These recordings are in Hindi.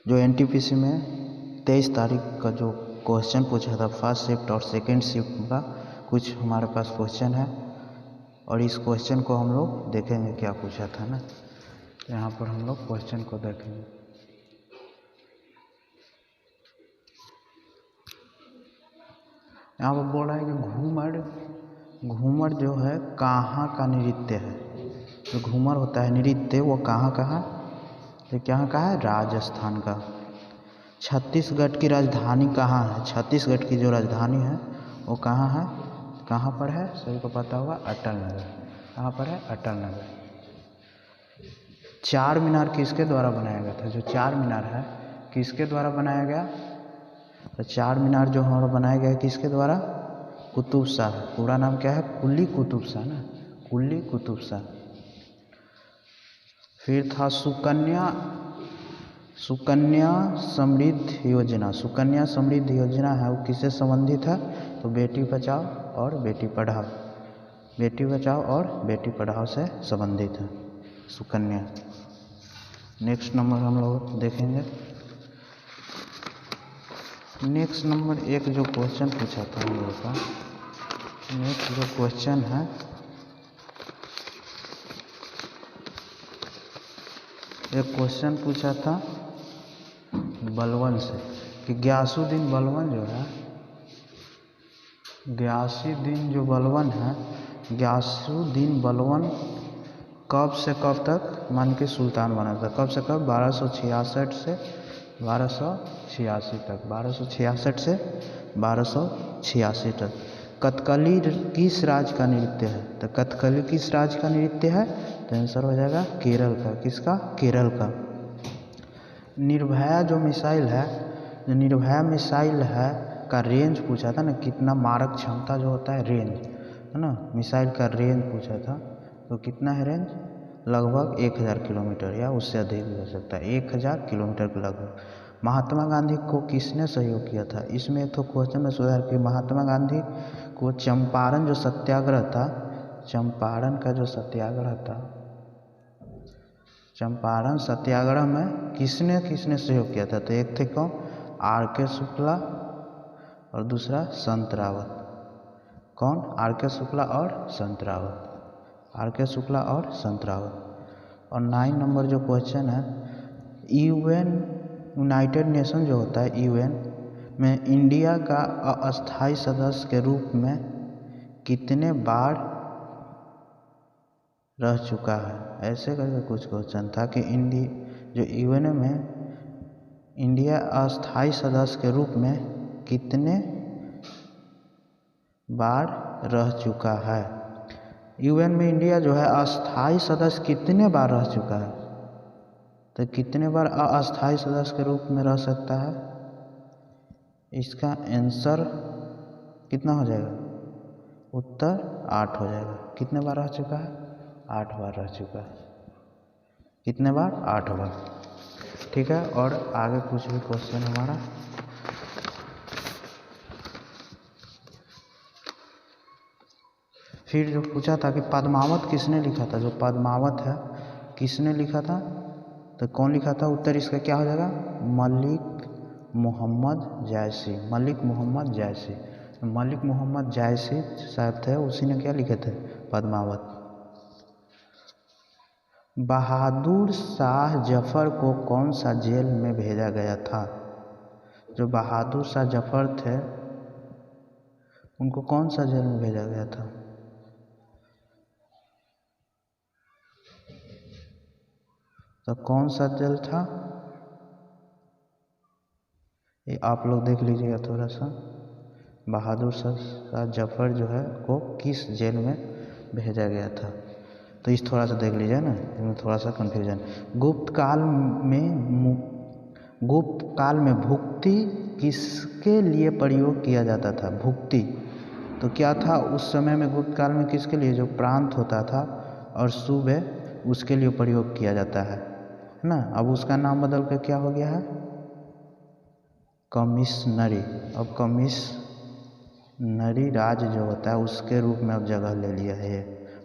जो एनटीपीसी में 23 तारीख का जो क्वेश्चन पूछा था फर्स्ट शिफ्ट और सेकंड शिफ्ट का, कुछ हमारे पास क्वेश्चन है और इस क्वेश्चन को हम लोग देखेंगे क्या पूछा था ना। तो यहाँ पर हम लोग क्वेश्चन को देखेंगे। यहाँ पर बोल रहा है कि घूमर जो है कहाँ का नृत्य है। जो घूमर होता है नृत्य वो कहाँ का है, तो क्या का है, राजस्थान का। छत्तीसगढ़ की राजधानी कहाँ है, छत्तीसगढ़ की जो राजधानी है वो कहाँ है, कहाँ पर है, सभी को पता होगा, अटल नगर। कहाँ पर है, अटल नगर। चार मीनार किसके द्वारा बनाया गया था, जो चार मीनार है किसके द्वारा बनाया गया, तो चार मीनार जो हमारा बनाया गया है किसके द्वारा, कुतुब शाह। पूरा नाम क्या है, कुली कुतुब शाह ना, कुली कुतुब शाह। फिर था सुकन्या समृद्धि योजना। सुकन्या समृद्धि योजना है वो किससे संबंधित है, तो बेटी बचाओ और बेटी पढ़ाओ, बेटी बचाओ और बेटी पढ़ाओ से संबंधित है सुकन्या। नेक्स्ट नंबर हम लोग देखेंगे। नेक्स्ट नंबर एक जो क्वेश्चन पूछा था हम लोग का, नेक्स्ट जो क्वेश्चन है एक क्वेश्चन पूछा था बलवन से कि गयासुद्दीन बलवन जो है, गयासुद्दीन जो बलवन है, गयासुद्दीन बलवन कब से कब तक मान के सुल्तान बना था, कब से कब, 1266 से 1286 तक, 1266 से 1286 तक। कथकली किस राज्य का नृत्य है, तो कथकली किस राज्य का नृत्य है, तो आंसर हो जाएगा केरल का। किसका, केरल का। निर्भया जो मिसाइल है, जो निर्भया मिसाइल है का रेंज पूछा था ना, कितना मारक क्षमता जो होता है, रेंज है ना, मिसाइल का रेंज पूछा था, तो कितना है रेंज, लगभग 1000 किलोमीटर या उससे अधिक भी हो सकता है, 1000 किलोमीटर के लगभग। महात्मा गांधी को किसने सहयोग किया था, इसमें तो क्वेश्चन में सुधार कि महात्मा गांधी को चंपारण जो सत्याग्रह था, चंपारण का जो सत्याग्रह था, चंपारण सत्याग्रह में किसने किसने सहयोग किया था, तो एक थे कौन, आर.के. शुक्ला और दूसरा संत रावत। कौन, आर.के. शुक्ला और संत रावत, आर.के. शुक्ला और संत रावत। और 9 नंबर जो क्वेश्चन है, यूनाइटेड नेशन जो होता है यूएन में इंडिया का अस्थायी सदस्य के रूप में कितने बार रह चुका है, ऐसे करके कुछ क्वेश्चन था कि जो यूएन में इंडिया अस्थायी सदस्य के रूप में कितने बार रह चुका है। यूएन में इंडिया जो है अस्थायी सदस्य कितने बार रह चुका है, तो कितने बार अस्थायी सदस्य के रूप में रह सकता है, इसका आंसर कितना हो जाएगा, उत्तर 8 हो जाएगा। कितने बार रह चुका है, 8 बार रह चुका है। कितने बार, 8 बार। ठीक है, और आगे कुछ भी क्वेश्चन हमारा, फिर जो पूछा था कि पद्मावत किसने लिखा था, जो पद्मावत है किसने लिखा था, तो कौन लिखा था, उत्तर इसका क्या हो जाएगा, मलिक मोहम्मद जायसी। मलिक मोहम्मद जायसी, मलिक मोहम्मद जायसी साहब थे, उसी ने क्या लिखे थे, पद्मावत। बहादुर शाह जफर को कौन सा जेल में भेजा गया था, जो बहादुर शाह जफर थे उनको कौन सा जेल में भेजा गया था, तो कौन सा जेल था, ये आप लोग देख लीजिएगा थोड़ा सा। बहादुर शाह जफर जो है को किस जेल में भेजा गया था, तो इस थोड़ा सा देख लीजिए ना, इसमें थोड़ा सा कन्फ्यूजन। गुप्त काल में भुक्ति किसके लिए प्रयोग किया जाता था, भुक्ति तो क्या था उस समय में, गुप्त काल में किसके लिए, जो प्रांत होता था और सूबे उसके लिए प्रयोग किया जाता है ना। अब उसका नाम बदल कर क्या हो गया है, कमिश्नरी। अब कमिश्नरी राज जो होता है उसके रूप में अब जगह ले लिया है ये।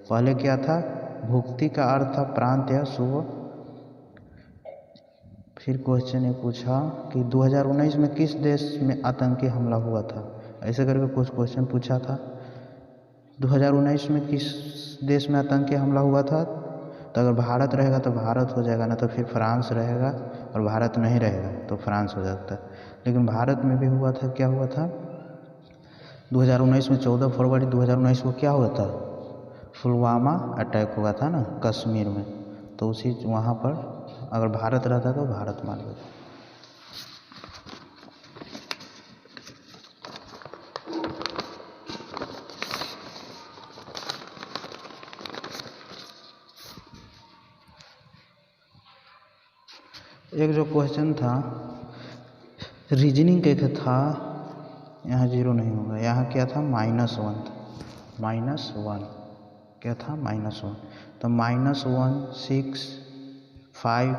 पहले क्या था, भुक्ति का अर्थ था प्रांत या सूबा, फिर क्वेश्चन ये पूछा कि 2019 में किस देश में आतंकी हमला हुआ था। ऐसे करके कुछ क्वेश्चन पूछा था। 2019 में किस देश में आतंकी हमला हुआ था, तो अगर भारत रहेगा तो भारत हो जाएगा, ना तो फिर फ्रांस रहेगा, और भारत नहीं रहेगा तो फ्रांस हो जाता है। लेकिन भारत में भी हुआ था। क्या हुआ था 2019 में? 14 फरवरी 2019 को क्या हुआ था? पुलवामा अटैक हुआ था ना कश्मीर में, तो उसी वहाँ पर अगर भारत रहता तो भारत मान लेता। एक जो क्वेश्चन था रीजनिंग के था, यहाँ 0 नहीं होगा, यहाँ क्या था -1 था। -1 क्या था? -1। तो -1, 6, 5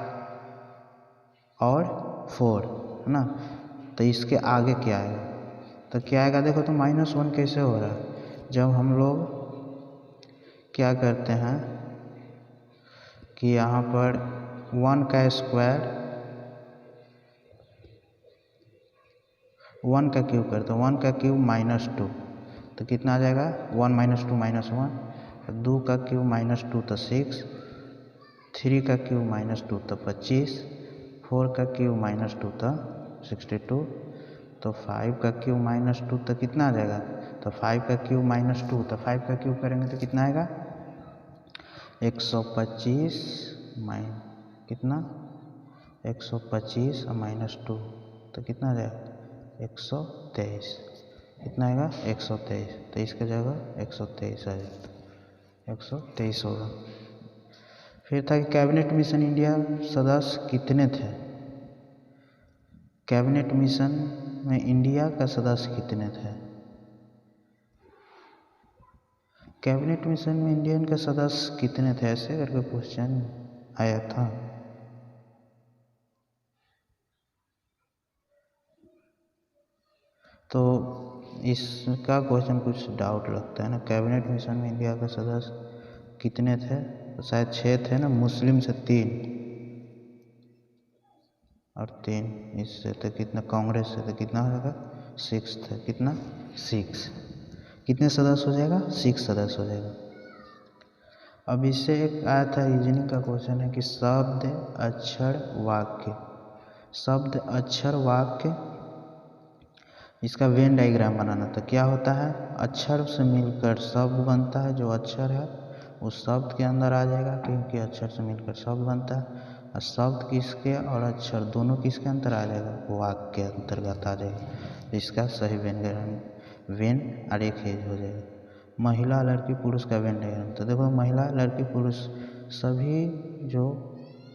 और 4 है ना। तो इसके आगे क्या आएगा? तो क्या आएगा देखो, तो -1 कैसे हो रहा है? जब हम लोग क्या करते हैं कि यहाँ पर 1 का स्क्वायर 1 का क्यूब करते हैं, 1 का क्यूब -2 तो कितना आ जाएगा? 1 - 2 -1। 2 का क्यूब -2 तो 6, 3 का क्यूब -2 तो 25, 4 का क्यूब -2 तो 62, तो 5 का क्यूब -2 तो कितना आ जाएगा? तो 5 का क्यूब -2 तो 5 का क्यूब करेंगे तो कितना आएगा? 125 कितना? 125 और -2 तो कितना आ जाएगा? 123। कितना आएगा? 123। तो इसके जगह 123 आ जाएगा, 123 होगा। फिर था कि कैबिनेट मिशन इंडिया सदस्य कितने थे? कैबिनेट मिशन में इंडिया का सदस्य कितने थे? कैबिनेट मिशन में इंडियन के सदस्य कितने थे? ऐसे करके क्वेश्चन आया था। तो इसका क्वेश्चन कुछ डाउट लगता है ना। कैबिनेट मिशन में इंडिया के सदस्य कितने थे? तो शायद 6 थे ना, मुस्लिम से 3 और 3 इससे तो कितना, कांग्रेस से तो कितना हो जाएगा? 6 थे। कितना? 6। कितने सदस्य हो जाएगा? 6 सदस्य हो जाएगा। अब इससे एक आया था रीजनिंग का क्वेश्चन है कि शब्द, अक्षर, वाक्य। शब्द, अक्षर, वाक्य, इसका वेन डायग्राम बनाना। तो क्या होता है? अक्षर से मिलकर शब्द बनता है, जो अक्षर है उस शब्द के अंदर आ जाएगा, क्योंकि अक्षर से मिलकर शब्द बनता है। और शब्द किसके और अक्षर दोनों किसके अंतर आ जाएगा? वाक्य के अंतर्गत आ जाएगा। इसका सही वेन आरेखीय हो जाएगा। महिला, लड़की, पुरुष का वेन डायग्राम। तो देखो तरह लड़की पुरुष सभी जो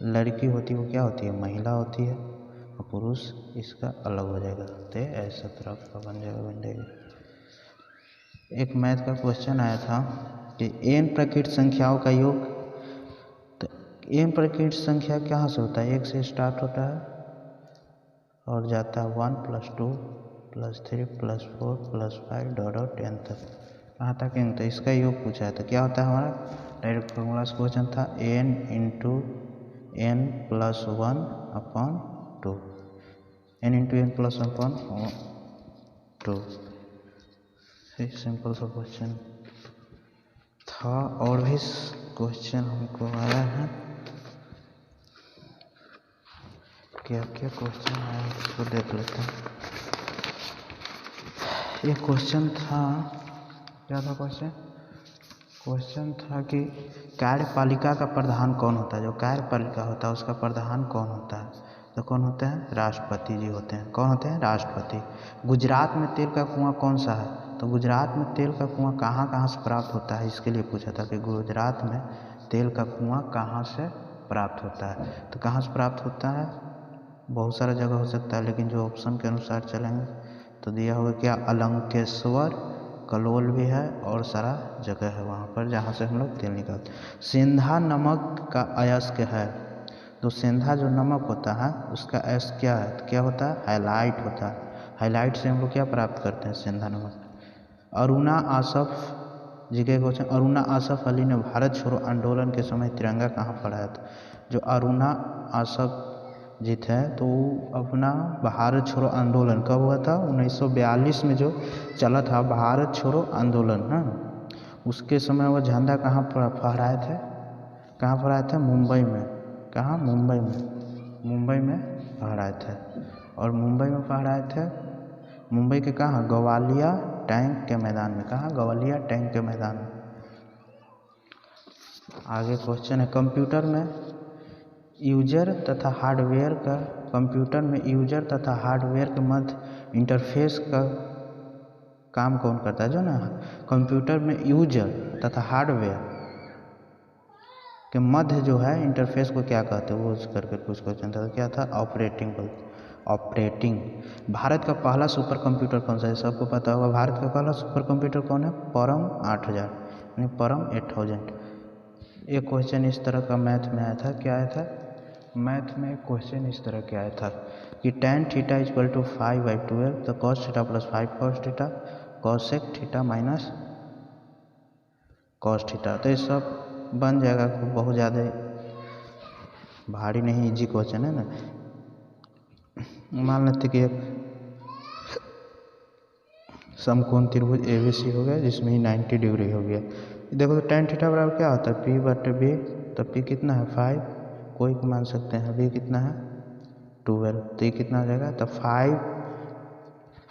लड़की होती है वो क्या होती है, महिला होती है, और पुरुष इसका अलग हो जाएगा, तो ऐसा तरह का बन जाएगा, बन जाएगा। एक मैथ का क्वेश्चन आया था कि n प्रकृत संख्याओं का योग, तो n प्रकृत संख्या कहाँ से होता है, 1 से स्टार्ट होता है और जाता है 1 + 2 + 3 + 4 + 5 डॉट 10 तक, कहाँ तक n, तो इसका योग पूछा है। तो क्या होता है हमारा डायरेक्ट फॉर्मूला से क्वेश्चन था, n × n + 1/2, n × n + 1/2। Simple सा क्वेश्चन था। और भी क्वेश्चन हमको आया है, क्या क्या क्वेश्चन आया इसको देख लेते हैं। ये क्वेश्चन था, क्या था क्वेश्चन था कि कार्यपालिका का प्रधान कौन होता है। जो कार्यपालिका होता है उसका प्रधान कौन होता है, तो कौन होते हैं? राष्ट्रपति जी होते हैं। कौन होते हैं? राष्ट्रपति। गुजरात में तेल का कुआं कौन सा है, तो गुजरात में तेल का कुआं कहाँ से प्राप्त होता है, इसके लिए पूछा था कि गुजरात में तेल का कुआं कहाँ से प्राप्त होता है। तो कहाँ से प्राप्त होता है, बहुत सारा जगह हो सकता है, लेकिन जो ऑप्शन के अनुसार चलेंगे तो दिया होगा क्या, अलंकेश्वर, कलोल भी है और सारा जगह है वहाँ पर जहाँ से हम लोग तेल निकालते हैं। सेंधा नमक का अयस्क है, तो सेंधा जो नमक होता है उसका अयस्क क्या है, तो क्या होता है? हाइलाइट होता है। हाइलाइट से हम लोग क्या प्राप्त करते हैं? सेंधा नमक। अरुणा आसफ जी के क्वेश्चन, अरुणा आसफ अली ने भारत छोड़ो आंदोलन के समय तिरंगा कहाँ फहराया था। जो अरुणा आसफ जीत है। तो अपना भारत छोड़ो आंदोलन कब हुआ था? 1942 में जो चला था भारत छोड़ो आंदोलन, हाँ, उसके समय वो झंडा कहाँ फहराए थे? कहाँ फहराए थे? मुंबई में। कहाँ? मुंबई में। मुंबई में फहराए थे। और मुंबई में फहराए थे, मुंबई के कहाँ? ग्वालिया टैंक के मैदान में। कहाँ? ग्वालिया टैंक के मैदान में। आगे क्वेश्चन है, कंप्यूटर में यूजर तथा हार्डवेयर का, कंप्यूटर में यूजर तथा हार्डवेयर के मध्य इंटरफेस का काम कौन करता है? जो ना कंप्यूटर में यूजर तथा हार्डवेयर के मध्य जो है इंटरफेस को क्या कहते हैं, वो करके कुछ क्वेश्चन था। क्या था? ऑपरेटिंग बोलते। ऑपरेटिंग। भारत का पहला सुपर कंप्यूटर कौन सा है? सबको पता होगा भारत का पहला सुपर कंप्यूटर कौन है? परम 8000 यानी परम 8000। एक क्वेश्चन इस तरह का मैथ में आया था। क्या आया था? मैथ में एक क्वेश्चन इस तरह के आया था कि tan थीटा इक्वल टू 5/12 तो cos theta plus 5 cos theta cosec theta minus cos theta. तो ये सब बन जाएगा, बहुत ज़्यादा भारी नहीं, इजी क्वेश्चन है ना। मान लेते कि एक समकोण त्रिभुज ABC हो गया जिसमें 90 डिग्री हो गया। देखो तो tan थीटा बराबर क्या होता है? P/B। तो P कितना है? 5, कोई को मान सकते हैं। B कितना है? 12। तो ये कितना हो जाएगा? तो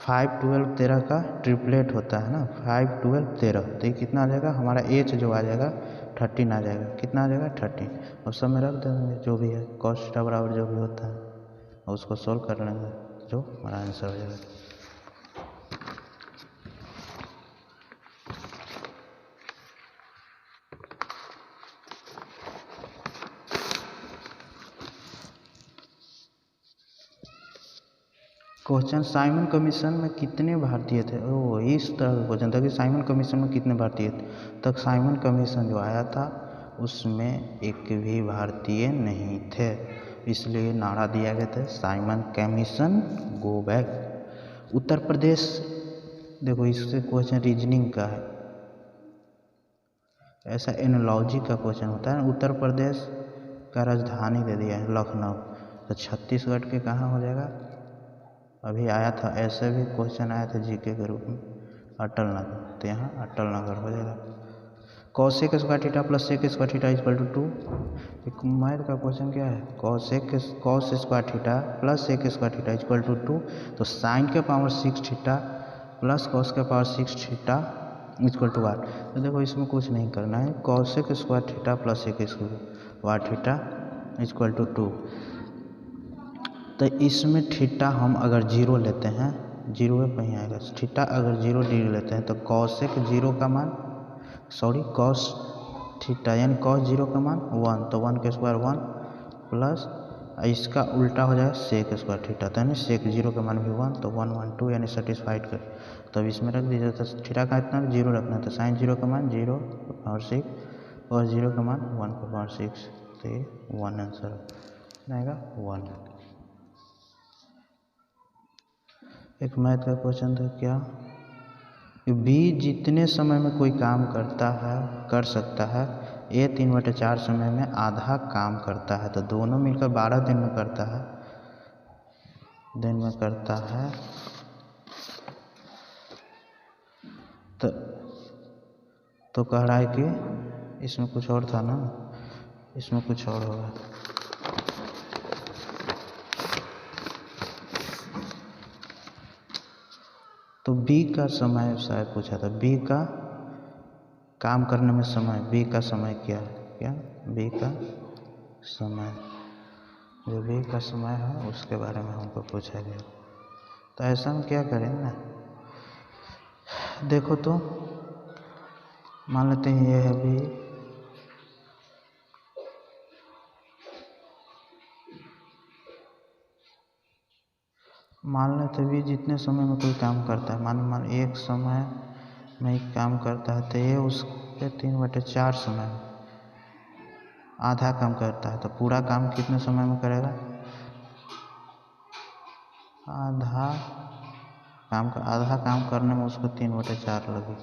5 12 13 का ट्रिपलेट होता है ना, 5 12 13। तो ये कितना आ जाएगा? हमारा H जो आ जाएगा 13 आ जाएगा। कितना आ जाएगा? 13। और सब में रख देंगे जो भी है, cos थीटा बराबर जो भी होता है, और उसको सोल्व कर लेंगे जो हमारा आंसर हो जाएगा। क्वेश्चन, साइमन कमीशन में कितने भारतीय थे? ओ, इस तरह का क्वेश्चन था कि साइमन कमीशन में कितने भारतीय थे। तक साइमन कमीशन जो आया था उसमें एक भी भारतीय नहीं थे, इसलिए नारा दिया गया था Simon commission go back. Uttar Pradesh, देखो इससे क्वेश्चन रीजनिंग का है, ऐसा एनोलॉजी का क्वेश्चन होता है। उत्तर प्रदेश का राजधानी दे दिया है लखनऊ, तो छत्तीसगढ़ के कहाँ हो जाएगा? अभी आया था, ऐसे भी क्वेश्चन आया था जीके के रूप में, अटल नगर। तो यहाँ अटल नगर हो जाएगा। cosec square theta plus sec square theta equal to 2। एक मैथ का क्वेश्चन क्या है? cos square theta plus sec square theta equal to 2। तो साइन के पावर 6 थीटा प्लस cos के पावर 6 थीटा इक्वल टू 8। तो देखो इसमें कुछ नहीं करना है, cosec square theta plus sec square theta equal to 2। तो इसमें थीटा हम अगर 0 लेते हैं, 0 पे ही आएगा। थीटा अगर 0 डिग्री लेते हैं तो cosec 0 का मान, cos थीटा यानी cos 0 का मान 1, तो 1 के स्क्वायर 1 प्लस इसका उल्टा हो जाएगा sec स्क्वायर थीटा, तो यानी sec 0 का मान भी 1, तो 1 1 2 यानी सेटिस्फाइड कर। तो अब इसमें रख दीजिए, तो थीटा का इतना 0 रखना है, तो साइन 0 का मान 0 और 6 और 0 का मान 1 का पावर 6, तो ये 1 आंसर आएगा 1। एक मैथ का क्वेश्चन था क्या? बी जितने समय में कोई काम कर सकता है, ए 3/4 समय में आधा काम करता है, तो दोनों मिलकर 12 दिन में करता है। तो कह रहा है कि इसमें कुछ और था ना, इसमें कुछ और होगा। तो बी का समय शायद पूछा था, बी का काम करने में समय, बी का समय क्या बी का समय, जो बी का समय है उसके बारे में हमको पूछा गया। तो ऐसा हम क्या करेंगे ना, देखो तो मान लेते हैं ये है बी, मान लेते भी जितने समय में कोई काम करता है, मान एक समय में ही काम करता है, तो ये उसके 3/4 समय में आधा काम करता है, तो पूरा काम कितने समय में करेगा? आधा काम करने में उसको 3/4 लगे,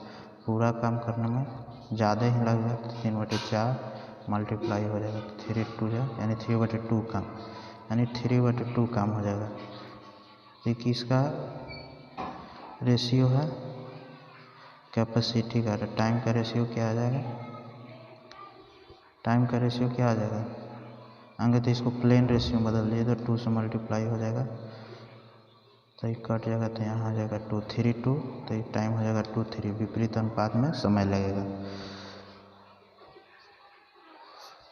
पूरा काम करने में ज़्यादा ही लगेगा, तो 3/4 मल्टीप्लाई हो जाएगा, 3 2 यानी 3/2 काम, यानी 3/2 काम हो जाएगा। तो किसका रेशियो है, कैपेसिटी का। टाइम का रेशियो क्या आ जाएगा, टाइम का रेशियो क्या आ जाएगा आगे, तो इसको प्लेन रेशियो बदल दिए तो 2 से मल्टीप्लाई हो जाएगा, तो ये कट जाएगा, तो यहाँ आ जाएगा 2 3 2, तो ये टाइम हो जाएगा 2 3, विपरीत अनुपात में समय लगेगा।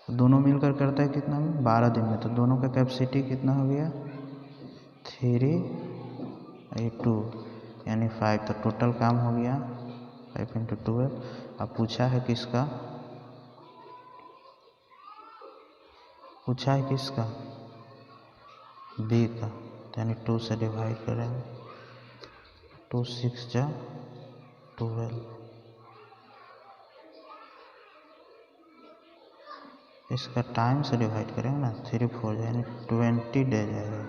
दोनों मिलकर करता है कितना में, 12 दिन में, तो दोनों का कैपेसिटी कितना हो गया 3 2 यानी 5, तो टोटल काम हो गया 5 × 12। अब पूछा है किसका, पूछा है किसका, बी का, यानी 2 से डिवाइड करेंगे, 2 6 जा 12, इसका टाइम से डिवाइड करेंगे ना, 3 4 यानी 20 डेज आएगा,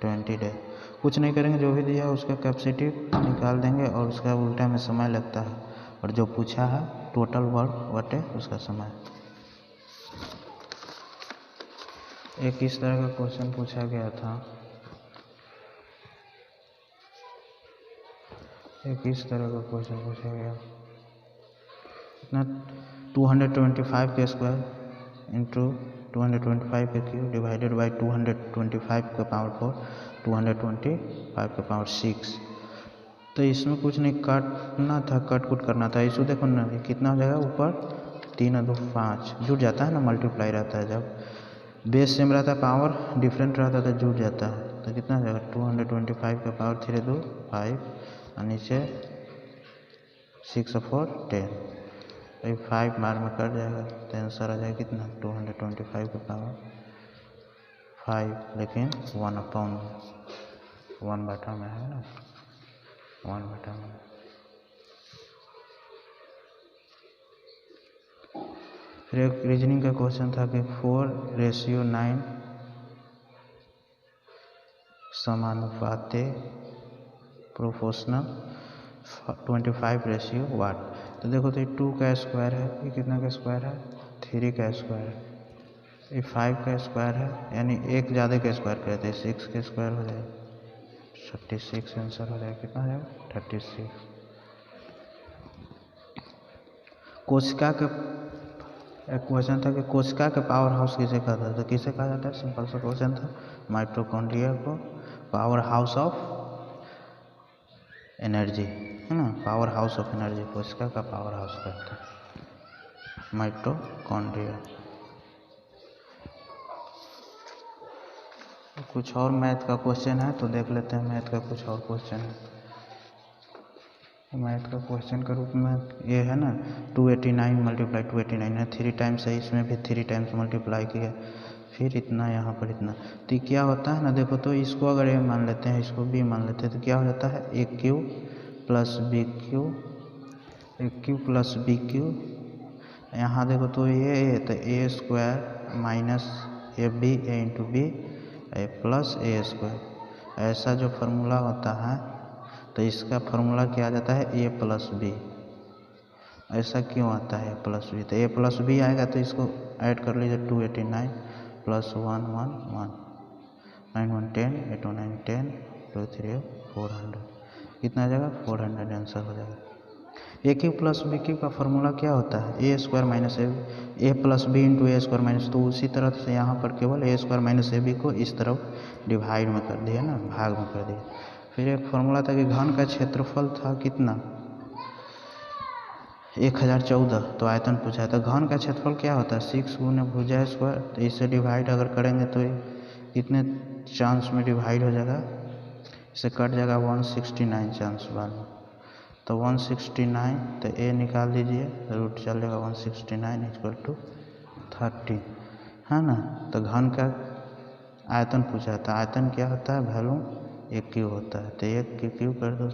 20 डेज। कुछ नहीं करेंगे, जो भी दिया है उसका कैपेसिटी निकाल देंगे और उसका उल्टा में समय लगता है, और जो पूछा है टोटल वर्क बटे उसका समय। एक इस तरह का क्वेश्चन पूछा गया था, एक इस तरह का क्वेश्चन पूछा गया, इतना 225 के स्क्वायर इंटू 225 के क्यूब डिवाइडेड बाई 225 का पावर 4, 225 का पावर 6। तो इसमें कुछ नहीं काटना था, कट कुट करना था। इसको देखो ना, कितना हो जाएगा, ऊपर 3 और 2 5 जुड़ जाता है ना, मल्टीप्लाई रहता है, जब बेस सेम रहता है पावर डिफरेंट रहता है तो जुड़ जाता है। तो कितना हो जाएगा 225 का पावर 3 2 5 और नीचे 6 और 4 10, 5 बार में कट जाएगा, तो आंसर आ जाएगा कितना 225 का पावर 5, लेकिन 1/1 में है ना, 1/में। फिर एक रीजनिंग का क्वेश्चन था कि 4:9 समानुपाते प्रोपोर्शनल 25:1। तो देखो, तो ये 2 का स्क्वायर है, ये कितना का स्क्वायर है 3 का स्क्वायर है, ये 5 का स्क्वायर है, यानी एक ज़्यादा का स्क्वायर कहते हैं, 6 का स्क्वायर हो जाएगा 36, आंसर हो जाएगा कितना हो जाएगा 36। कोशिका के एक क्वेश्चन था कि कोशिका के पावर हाउस किसे कहता है, तो किसे कहा जाता है, सिंपल सा क्वेश्चन था, माइटोकॉन्ड्रिया को पावर हाउस ऑफ एनर्जी, है ना, पावर हाउस ऑफ एनर्जी, कोशिका का पावर हाउस कहते हैं माइटोकॉन्ड्रिया। कुछ और मैथ का क्वेश्चन है तो देख लेते हैं, मैथ का कुछ और क्वेश्चन है। मैथ का क्वेश्चन के रूप में ये है ना, 289 × 289 है, 3 टाइम्स है, इसमें भी 3 टाइम्स मल्टीप्लाई किया, फिर इतना यहाँ पर इतना, तो क्या होता है ना, देखो तो इसको अगर ए मान लेते हैं, इसको बी मान लेते हैं, तो क्या हो जाता है AQ + BQ, AQ + BQ, यहाँ देखो तो ये तो A² - AB A × B + A², ऐसा जो फार्मूला होता है, तो इसका फार्मूला क्या आ जाता है A + B। ऐसा क्यों आता है A + B, तो A + B आएगा, तो इसको ऐड कर लीजिए, 289 + 1 1 1 9 1 10 8 9 10 2 3 400, कितना आ जाएगा 400, आंसर हो जाएगा। AQ + BQ का फार्मूला क्या होता है A² - A + B × A², तो उसी तरह से यहाँ पर केवल A² - AB को इस तरफ डिवाइड में कर दिया ना, भाग में कर दिया। फिर एक फार्मूला था कि घन का क्षेत्रफल था कितना 1014, तो आयतन पूछा है, तो घन का क्षेत्रफल क्या होता है 6 × भुजा², तो इससे डिवाइड अगर करेंगे तो कितने चांस में डिवाइड हो जाएगा, इससे कट जाएगा 169 चांस बाद में, तो 169, तो A निकाल दीजिए, रूट चल जाएगा 169 = 30, है ना। तो घन का आयतन पूछा था, आयतन क्या होता है वैल्यू AQ होता है, तो 1 के क्यूब कर दो,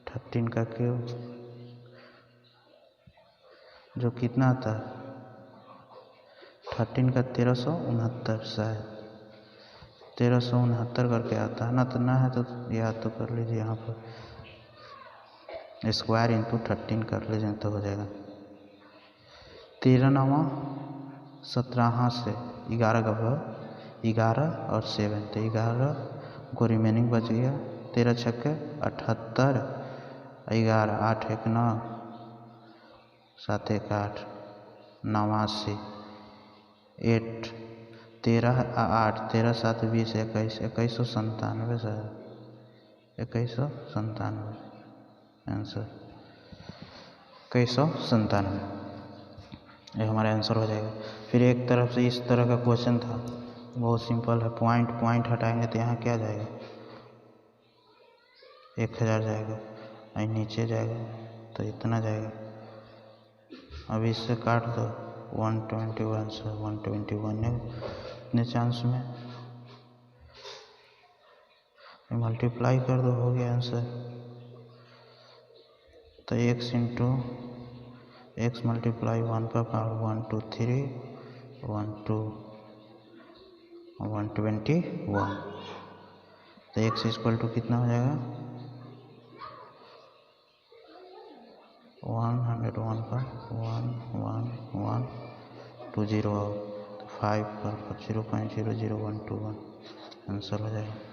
13 का क्यूब, जो कितना आता है 13 का 1369, शायद 1369 करके आता है ना, तो ना है तो याद तो कर लीजिए, यहाँ पर स्क्वायर इंटू 13 कर लीजिए तो हो जाएगा। 13 9 17 से 11 का भाग 11 और 7, तो 11 को रिमेनिंग बच गया, 13 छक्के 78, 11 8 1 9, 7 1 8, 89, 8 13 8 13 7 20 21 2197 सर, 2197 आंसर 2197, ये हमारा आंसर हो जाएगा। फिर एक तरफ से इस तरह का क्वेश्चन था, बहुत सिंपल है, पॉइंट हटाएंगे तो यहाँ क्या जाएगा, 1000 जाएगा, और नीचे जाएगा तो इतना जाएगा। अब इससे काट दो 121 से 121 है इतने चांस में, मल्टीप्लाई कर दो, हो गया आंसर। तो x इंटू एक्स मल्टीप्लाई 1 का पावर 1 2 3 1 2 121, तो x इक्वल टू कितना हो जाएगा, 101 का 1 1 1 2 0 5 पर 0.00121 आंसर हो जाएगा।